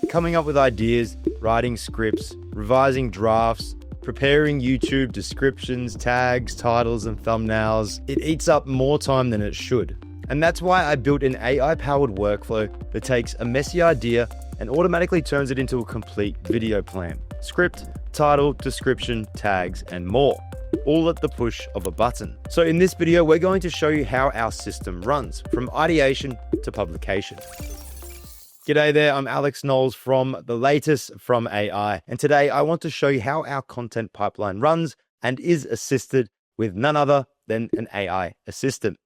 coming up with ideas, writing scripts, revising drafts, preparing YouTube descriptions, tags, titles, and thumbnails. It eats up more time than it should. And that's why I built an AI-powered workflow that takes a messy idea and automatically turns it into a complete video plan. Script, title, description, tags, and more, all at the push of a button. So in this video, we're going to show you how our system runs, from ideation to publication. G'day there, I'm Alex Knowles from the latest from AI, and today I want to show you how our content pipeline runs and is assisted with none other than an AI assistant.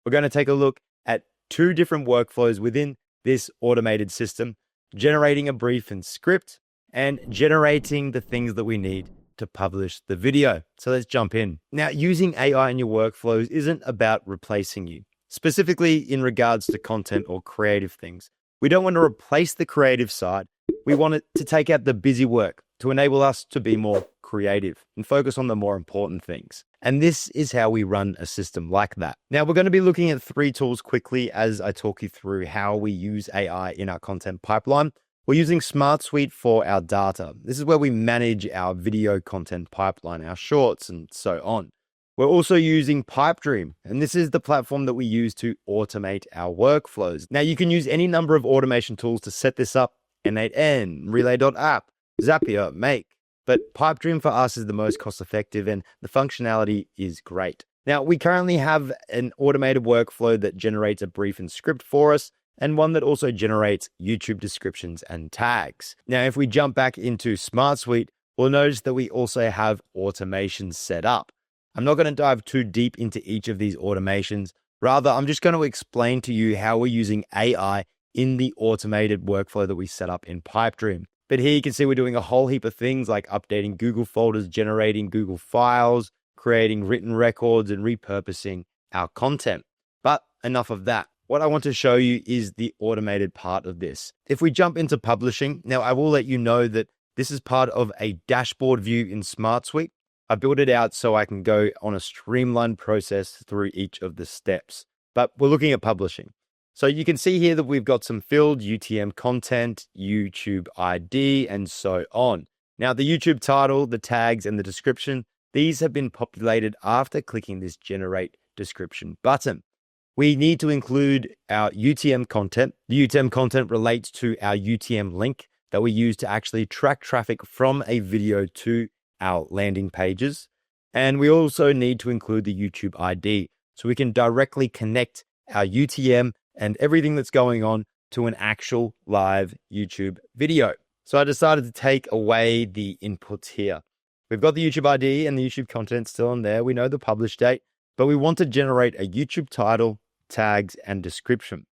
We're going to take a look at two different workflows within this automated system, generating a brief and script and generating the things that we need to publish the video. So let's jump in. Now, using AI in your workflows isn't about replacing you, specifically in regards to content or creative things. We don't want to replace the creative side. We want it to take out the busy work to enable us to be more creative and focus on the more important things. And this is how we run a system like that. Now, we're going to be looking at three tools quickly as I talk you through how we use AI in our content pipeline. We're using Smart Suite for our data. This is where we manage our video content pipeline, our shorts, and so on. We're also using Pipedream, and this is the platform that we use to automate our workflows. Now, you can use any number of automation tools to set this up: N8N, Relay.app, Zapier, Make. But Pipedream for us is the most cost-effective, and the functionality is great. Now, we currently have an automated workflow that generates a brief and script for us, and one that also generates YouTube descriptions and tags. Now, if we jump back into Smart Suite, we'll notice that we also have automations set up. I'm not going to dive too deep into each of these automations. Rather, I'm just going to explain to you how we're using AI in the automated workflow that we set up in Pipedream. But here you can see we're doing a whole heap of things like updating Google folders, generating Google files, creating written records, and repurposing our content. But enough of that. What I want to show you is the automated part of this. If we jump into publishing, now I will let you know that this is part of a dashboard view in Smart Suite. I built it out so I can go on a streamlined process through each of the steps. But we're looking at publishing. So you can see here that we've got some filled UTM content, YouTube ID, and so on. Now, the YouTube title, the tags, and the description, these have been populated after clicking this Generate Description button. We need to include our UTM content. The UTM content relates to our UTM link that we use to actually track traffic from a video to our landing pages. And we also need to include the YouTube ID so we can directly connect our UTM and everything that's going on to an actual live YouTube video. So I decided to take away the inputs here. We've got the YouTube ID and the YouTube content still on there. We know the publish date, but we want to generate a YouTube title, tags, and description.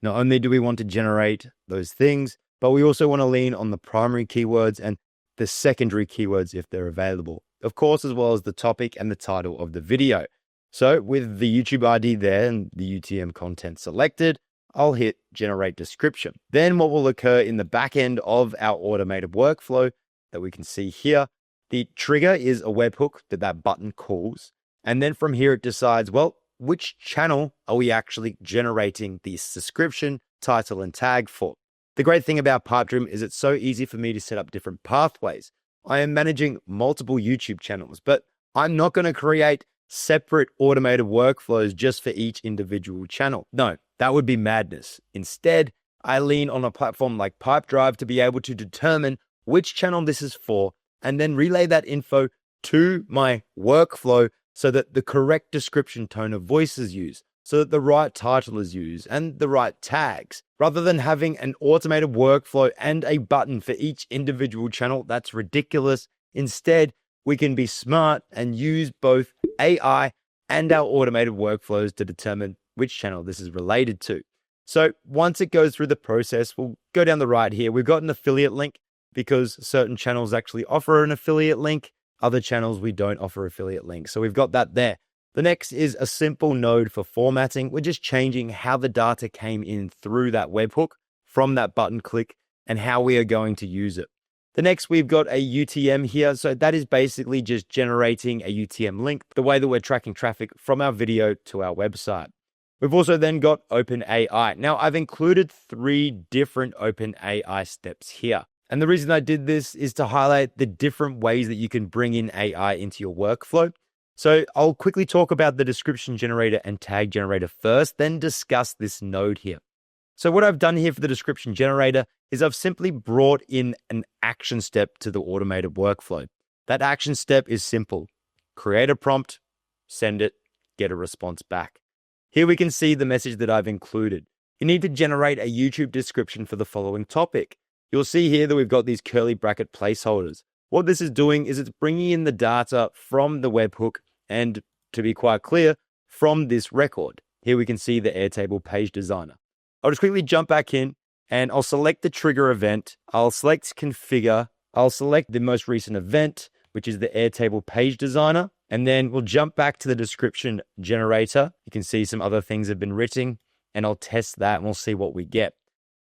Not only do we want to generate those things, but we also want to lean on the primary keywords and the secondary keywords if they're available. Of course, as well as the topic and the title of the video. So with the YouTube ID there and the UTM content selected, I'll hit Generate Description. Then what will occur in the back end of our automated workflow that we can see here, the trigger is a webhook that button calls. And then from here, it decides, well, which channel are we actually generating this description, title, and tag for? The great thing about Pipedream is it's so easy for me to set up different pathways. I am managing multiple YouTube channels, but I'm not going to create separate automated workflows just for each individual channel. No, that would be madness. Instead, I lean on a platform like Pipedrive to be able to determine which channel this is for and then relay that info to my workflow so that the correct description tone of voice is used, so that the right title is used and the right tags. Rather than having an automated workflow and a button for each individual channel, that's ridiculous. Instead, we can be smart and use both AI and our automated workflows to determine which channel this is related to. So once it goes through the process, we'll go down the right here. We've got an affiliate link because certain channels actually offer an affiliate link. Other channels, we don't offer affiliate links. So we've got that there. The next is a simple node for formatting. We're just changing how the data came in through that webhook from that button click and how we are going to use it. The next, we've got a UTM here. So that is basically just generating a UTM link, the way that we're tracking traffic from our video to our website. We've also then got OpenAI. Now, I've included 3 different OpenAI steps here. And the reason I did this is to highlight the different ways that you can bring in AI into your workflow. So I'll quickly talk about the description generator and tag generator first, then discuss this node here. So what I've done here for the description generator is I've simply brought in an action step to the automated workflow. That action step is simple. Create a prompt, send it, get a response back. Here we can see the message that I've included. You need to generate a YouTube description for the following topic. You'll see here that we've got these curly bracket placeholders. What this is doing is it's bringing in the data from the webhook and, to be quite clear, from this record. Here we can see the Airtable page designer. I'll just quickly jump back in and I'll select the trigger event. I'll select configure. I'll select the most recent event, which is the Airtable page designer. And then we'll jump back to the description generator. You can see some other things have been written and I'll test that and we'll see what we get.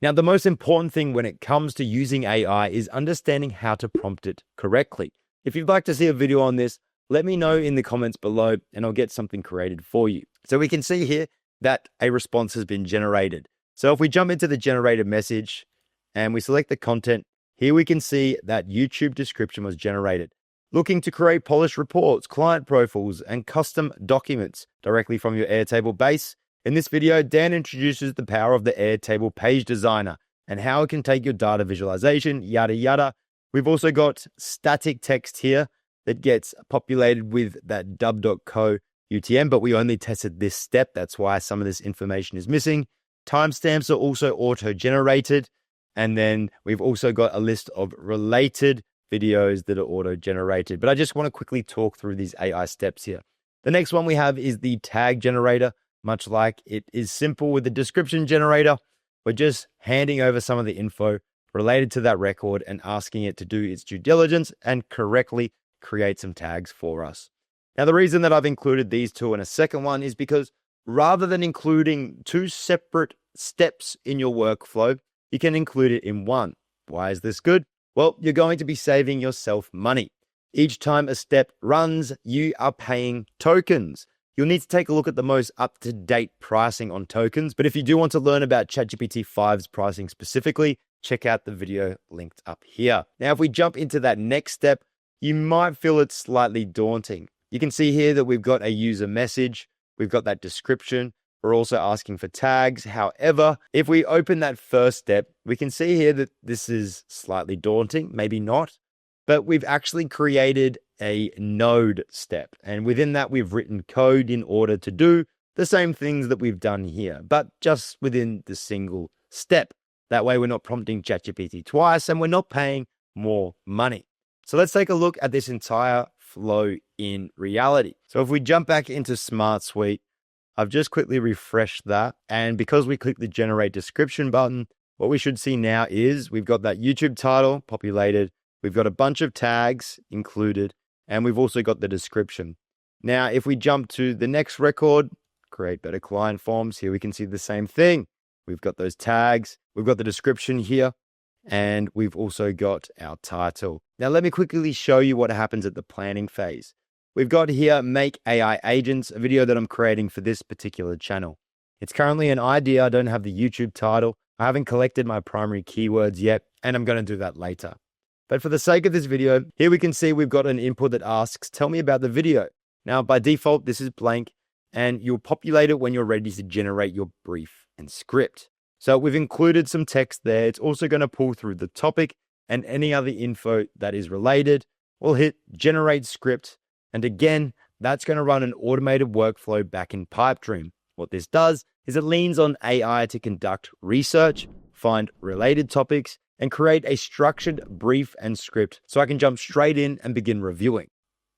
Now, the most important thing when it comes to using AI is understanding how to prompt it correctly. If you'd like to see a video on this, let me know in the comments below and I'll get something created for you. So we can see here that a response has been generated. So if we jump into the generated message and we select the content, here we can see that YouTube description was generated. Looking to create polished reports, client profiles, and custom documents directly from your Airtable base? In this video, Dan introduces the power of the Airtable page designer and how it can take your data visualization, yada, yada. We've also got static text here that gets populated with that dub.co UTM, but we only tested this step. That's why some of this information is missing. Timestamps are also auto-generated. And then we've also got a list of related videos that are auto-generated. But I just want to quickly talk through these AI steps here. The next one we have is the tag generator. Much like it is simple with the description generator, we're just handing over some of the info related to that record and asking it to do its due diligence and correctly create some tags for us. Now, the reason that I've included these two in a second one is because rather than including 2 separate steps in your workflow, you can include it in one. Why is this good? Well, you're going to be saving yourself money. Each time a step runs, you are paying tokens. You'll need to take a look at the most up-to-date pricing on tokens. But if you do want to learn about ChatGPT 5's pricing specifically, check out the video linked up here. Now, if we jump into that next step, you might feel it's slightly daunting. You can see here that we've got a user message. We've got that description. We're also asking for tags. However, if we open that first step, we can see here that this is slightly daunting, maybe not, but we've actually created a node step. And within that, we've written code in order to do the same things that we've done here, but just within the single step. That way, we're not prompting ChatGPT twice and we're not paying more money. So let's take a look at this entire flow in reality. So if we jump back into Smart Suite, I've just quickly refreshed that. And because we click the generate description button, what we should see now is we've got that YouTube title populated. We've got a bunch of tags included. And we've also got the description. Now, if we jump to the next record, create better client forms, here we can see the same thing. We've got those tags, we've got the description here, and we've also got our title. Now, let me quickly show you what happens at the planning phase. We've got here, Make AI Agents, a video that I'm creating for this particular channel. It's currently an idea. I don't have the YouTube title. I haven't collected my primary keywords yet, and I'm going to do that later. But for the sake of this video, here we can see we've got an input that asks, tell me about the video. Now, by default, this is blank, and you'll populate it when you're ready to generate your brief and script. So we've included some text there. It's also going to pull through the topic and any other info that is related. We'll hit generate script. And again, that's going to run an automated workflow back in Pipedream. What this does is it leans on AI to conduct research, find related topics, and create a structured brief and script so I can jump straight in and begin reviewing.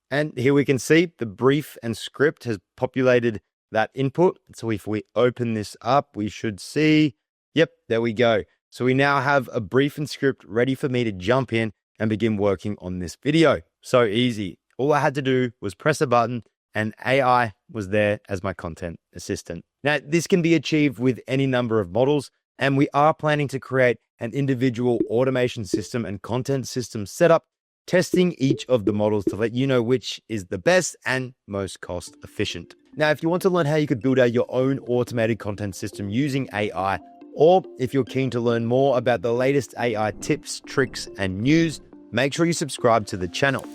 And here we can see the brief and script has populated that input. So if we open this up, we should see, yep, there we go. So we now have a brief and script ready for me to jump in and begin working on this video. So easy. All I had to do was press a button and AI was there as my content assistant. Now, this can be achieved with any number of models, and we are planning to create an individual automation system and content system setup testing each of the models to let you know which is the best and most cost efficient. Now, if you want to learn how you could build out your own automated content system using AI, or if you're keen to learn more about the latest AI tips, tricks, and news, make sure you subscribe to the channel.